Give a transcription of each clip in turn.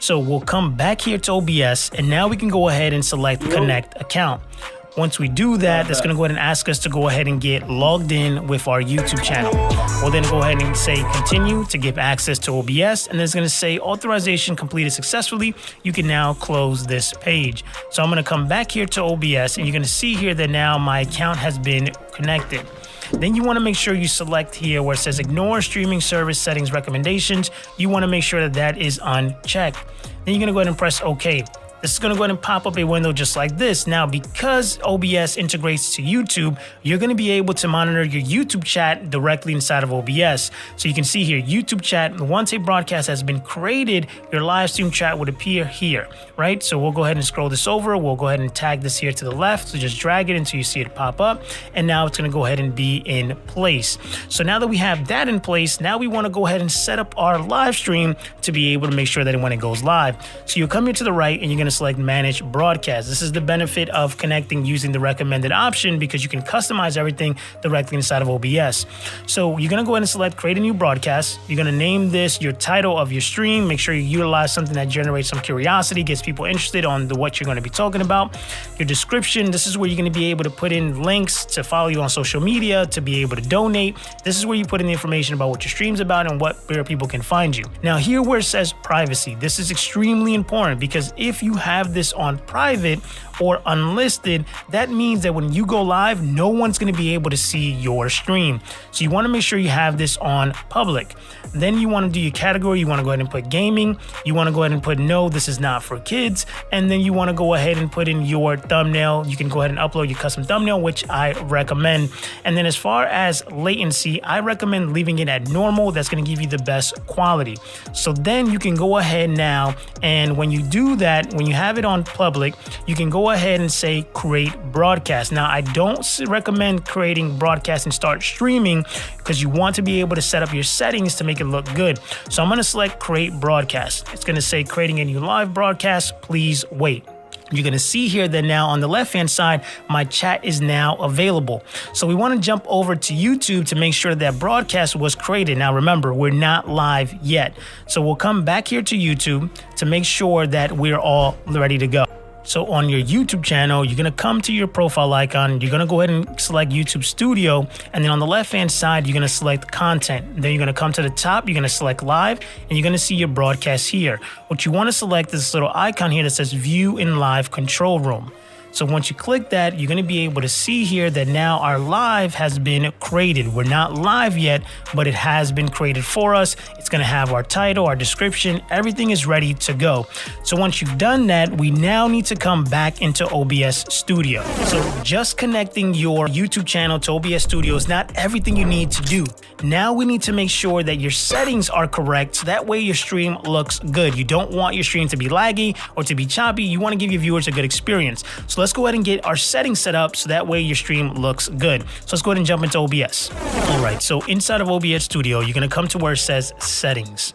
So we'll come back here to OBS, and now we can go ahead and select Connect Account. Once we do that, that's going to go ahead and ask us to go ahead and get logged in with our YouTube channel. We'll then go ahead and say continue to give access to OBS, and it's going to say authorization completed successfully. You can now close this page. So I'm going to come back here to OBS, and you're going to see here that now my account has been connected. Then you want to make sure you select here where it says ignore streaming service settings recommendations. You want to make sure that that is unchecked. Then you're going to go ahead and press OK. This is going to go ahead and pop up a window just like this. Now, because OBS integrates to YouTube, you're going to be able to monitor your YouTube chat directly inside of OBS. So you can see here, YouTube chat, once a broadcast has been created, your live stream chat would appear here, right? So we'll go ahead and scroll this over. We'll go ahead and tag this here to the left. So just drag it until you see it pop up. And now it's going to go ahead and be in place. So now that we have that in place, now we want to go ahead and set up our live stream to be able to make sure that when it goes live. So you'll come here to the right and you're going to select manage broadcast. This is the benefit of connecting using the recommended option because you can customize everything directly inside of OBS. So you're going to go ahead and select create a new broadcast. You're going to name this your title of your stream. Make sure you utilize something that generates some curiosity, gets people interested on what you're going to be talking about. Your description, this is where you're going to be able to put in links to follow you on social media, to be able to donate. This is where you put in the information about what your stream's about and where people can find you. Now here where it says privacy, this is extremely important because if you have this on private or unlisted, that means that when you go live, no one's going to be able to see your stream. So you want to make sure you have this on public. Then you want to do your category. You want to go ahead and put gaming. You want to go ahead and put no, this is not for kids. And then you want to go ahead and put in your thumbnail. You can go ahead and upload your custom thumbnail, which I recommend. And then as far as latency, I recommend leaving it at normal. That's going to give you the best quality. So then you can go ahead now, and when you do that, when you have it on public, you can go ahead and say create broadcast. Now, I don't recommend creating broadcast and start streaming because you want to be able to set up your settings to make it look good. So I'm going to select create broadcast. It's going to say creating a new live broadcast. Please wait. You're going to see here that now on the left-hand side, my chat is now available. So we want to jump over to YouTube to make sure that broadcast was created. Now, remember, we're not live yet. So we'll come back here to YouTube to make sure that we're all ready to go. So on your YouTube channel, you're going to come to your profile icon. You're going to go ahead and select YouTube Studio. And then on the left-hand side, you're going to select content. Then you're going to come to the top. You're going to select live, and you're going to see your broadcast here. What you want to select is this little icon here that says view in live control room. So once you click that, you're going to be able to see here that now our live has been created. We're not live yet, but it has been created for us. It's going to have our title, our description, everything is ready to go. So once you've done that, we now need to come back into OBS Studio. So just connecting your YouTube channel to OBS Studio is not everything you need to do. Now we need to make sure that your settings are correct so that way your stream looks good. You don't want your stream to be laggy or to be choppy. You want to give your viewers a good experience. So let's go ahead and get our settings set up so that way your stream looks good. So let's go ahead and jump into OBS. All right, so inside of OBS Studio, you're going to come to where it says settings.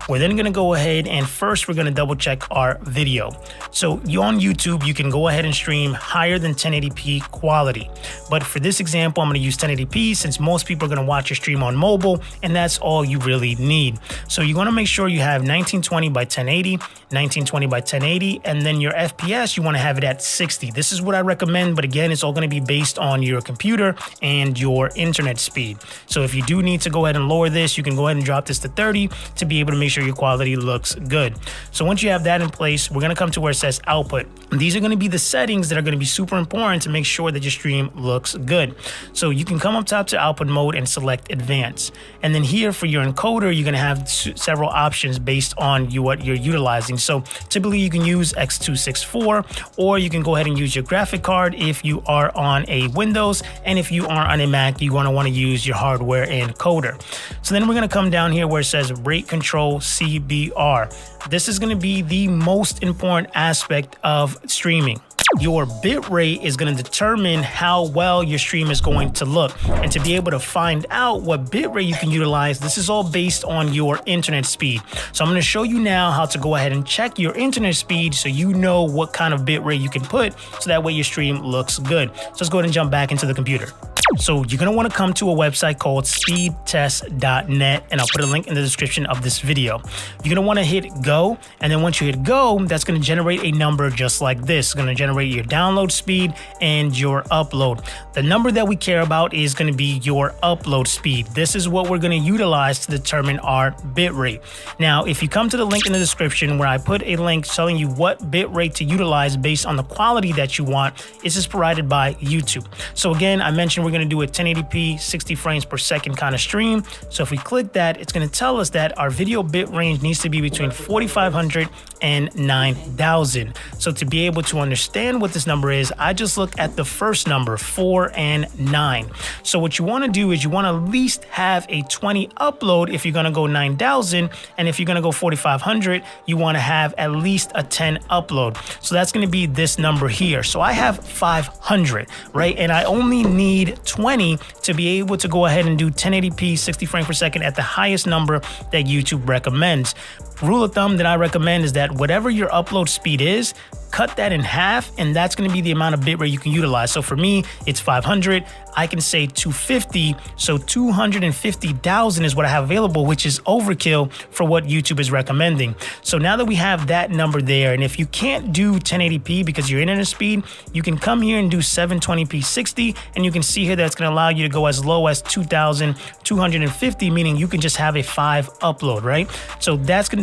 We're then going to go ahead and first we're going to double check our video. So you on YouTube, you can go ahead and stream higher than 1080p quality. But for this example, I'm going to use 1080p since most people are going to watch your stream on mobile, and that's all you really need. So you're going to make sure you have 1920 by 1080, 1920 by 1080, and then your FPS, you want to have it at 60. This is what I recommend, but again, it's all going to be based on your computer and your internet speed. So if you do need to go ahead and lower this, you can go ahead and drop this to 30 to be able to make sure your quality looks good. So once you have that in place, we're going to come to where it says output. And these are going to be the settings that are going to be super important to make sure that your stream looks good. So you can come up top to output mode and select advanced. And then here for your encoder, you're going to have several options based on what you're utilizing. So typically you can use X264, or you can go ahead and use your graphic card if you are on a Windows. And if you are on a Mac, you're going to want to use your hardware encoder. So then we're going to come down here where it says rate control CBR. This is going to be the most important aspect of streaming. Your bit rate is going to determine how well your stream is going to look. And to be able to find out what bit rate you can utilize, this is all based on your internet speed. So I'm going to show you now how to go ahead and check your internet speed so you know what kind of bit rate you can put so that way your stream looks good. So let's go ahead and jump back into the computer. So you're going to want to come to a website called speedtest.net, and I'll put a link in the description of this video. You're going to want to hit go, and then once you hit go, that's going to generate a number just like this. It's going to generate your download speed and your upload. The number that we care about is going to be your upload speed. This is what we're going to utilize to determine our bitrate. Now, if you come to the link in the description where I put a link telling you what bitrate to utilize based on the quality that you want, this is provided by YouTube. So again, I mentioned we're going to do a 1080p 60 frames per second kind of stream. So if we click that, it's going to tell us that our video bit range needs to be between 4500 and 9000. So to be able to understand what this number is, I just look at the first number, 4 and 9. So what you want to do is you want to at least have a 20 upload if you're going to go 9000, and if you're going to go 4500, you want to have at least a 10 upload. So that's going to be this number here. So I have 500, right? And I only need 20 to be able to go ahead and do 1080p 60 frames per second at the highest number that YouTube recommends. Rule of thumb that I recommend is that whatever your upload speed is, cut that in half, and that's going to be the amount of bitrate you can utilize. So for me, it's 500. I can say 250. So 250,000 is what I have available, which is overkill for what YouTube is recommending. So now that we have that number there, and if you can't do 1080p because your internet speed, you can come here and do 720p 60, and you can see here that it's going to allow you to go as low as 2,250, meaning you can just have a 5 upload, right? So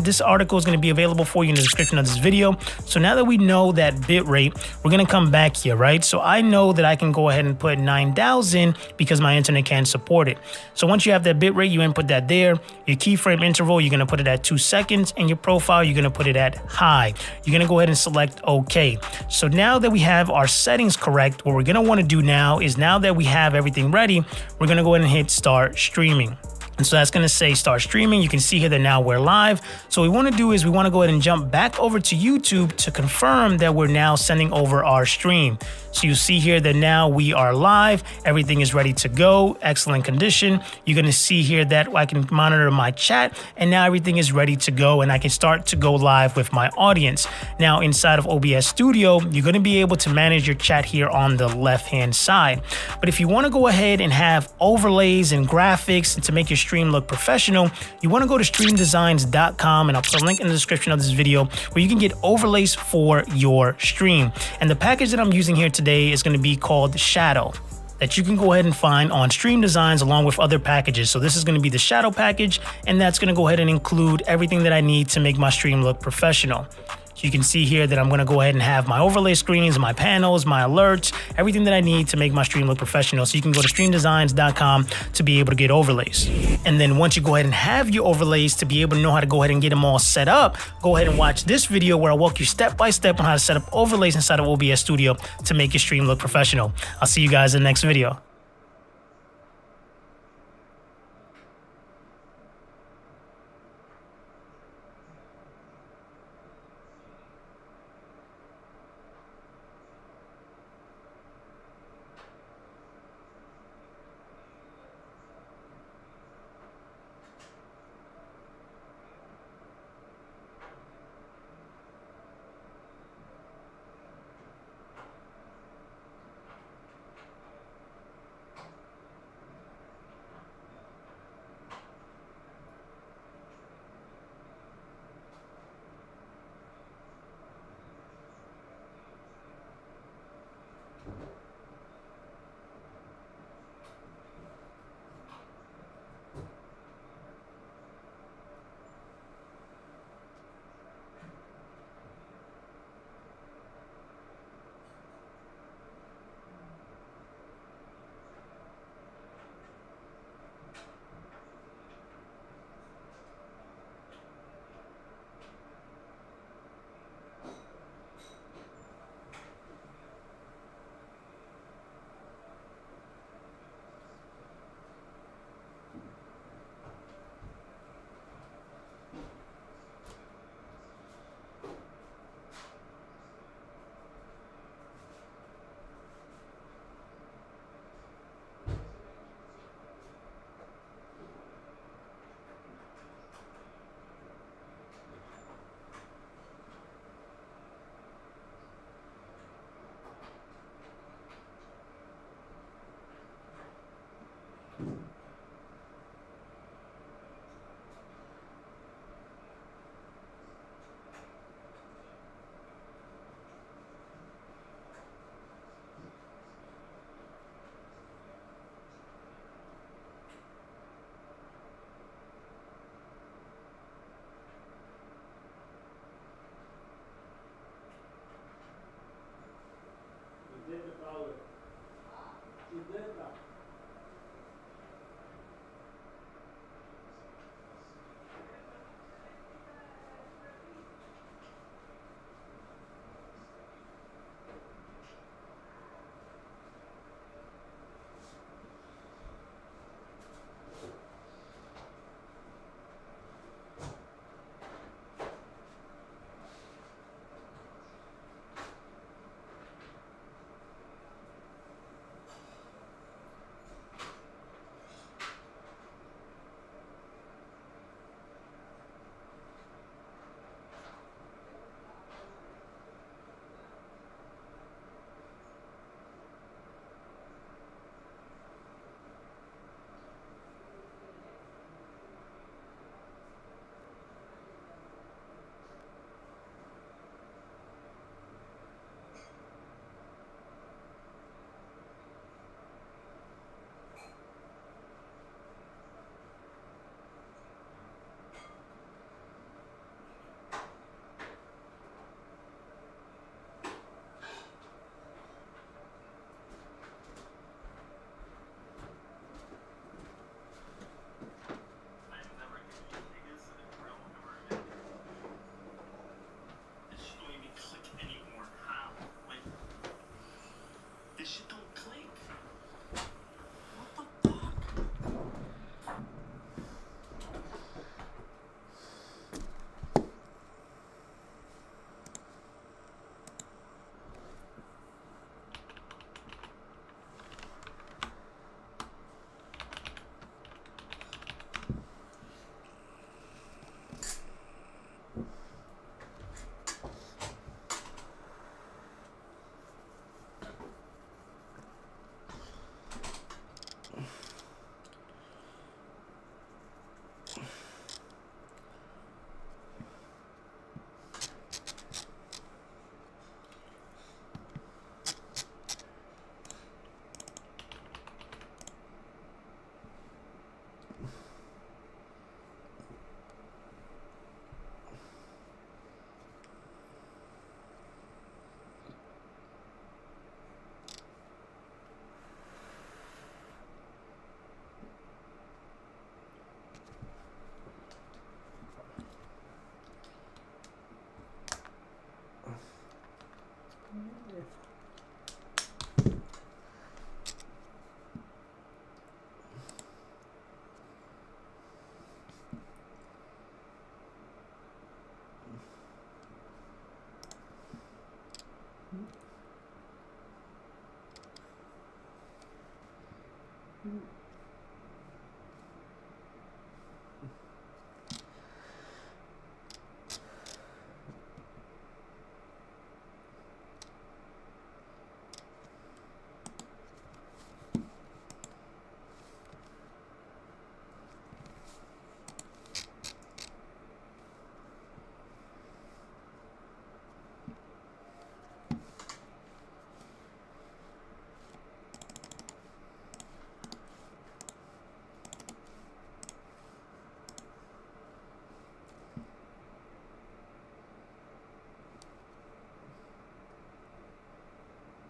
this article is going to be available for you in the description of this video. So now that we know that bit rate, we're going to come back here, right? So I know that I can go ahead and put 9000 because my internet can support it. So once you have that bit rate, you input that there. Your keyframe interval, you're going to put it at 2 seconds, and your profile, you're going to put it at high. You're going to go ahead and select OK. So now that we have our settings correct, what we're going to want to do now is, now that we have everything ready, we're going to go ahead and hit start streaming. And so that's going to say start streaming. You can see here that now we're live. So what we want to do is we want to go ahead and jump back over to YouTube to confirm that we're now sending over our stream. So you see here that now we are live. Everything is ready to go. Excellent condition. You're going to see here that I can monitor my chat, and now everything is ready to go, and I can start to go live with my audience. Now inside of OBS Studio, you're going to be able to manage your chat here on the left-hand side. But if you want to go ahead and have overlays and graphics and to make your stream look professional, you want to go to streamdesigns.com, and I'll put a link in the description of this video where you can get overlays for your stream. And the package that I'm using here today is going to be called Shadow, that you can go ahead and find on Stream Designs along with other packages. So this is going to be the Shadow package, and that's going to go ahead and include everything that I need to make my stream look professional. So you can see here that I'm going to go ahead and have my overlay screens, my panels, my alerts, everything that I need to make my stream look professional. So you can go to streamdesigns.com to be able to get overlays. And then once you go ahead and have your overlays to be able to know how to go ahead and get them all set up, go ahead and watch this video where I walk you step by step on how to set up overlays inside of OBS Studio to make your stream look professional. I'll see you guys in the next video.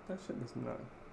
That shit is nuts.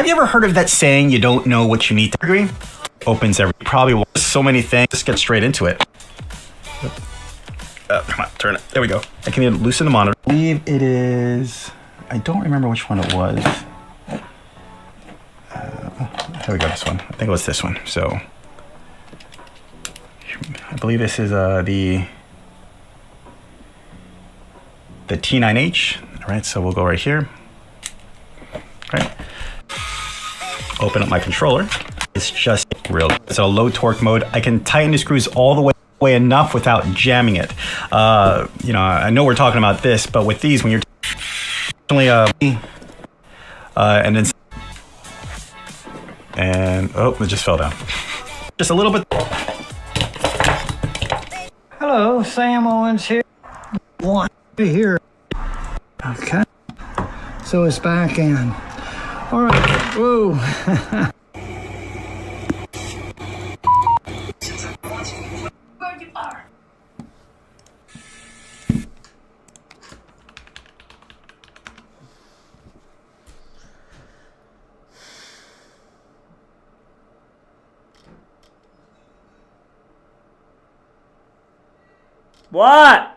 Have you ever heard of that saying, you don't know what you need to agree? Opens every, probably so many things. Just get straight into it. Come on, turn it. There we go. I can even loosen the monitor. I believe it is, I don't remember which one it was. Here we go, this one. I think it was this one. So, I believe this is the T9H. All right, so we'll go right here. All right. Open up my controller. It's just real. It's a low torque mode. I can tighten the screws all the way enough without jamming it. You know, I know we're talking about this, but with these, when you're and oh, it just fell down. Just a little bit. Hello, Sam Owens here. Want to hear. Okay. So it's back in. All right. Whoa. Where you are. What?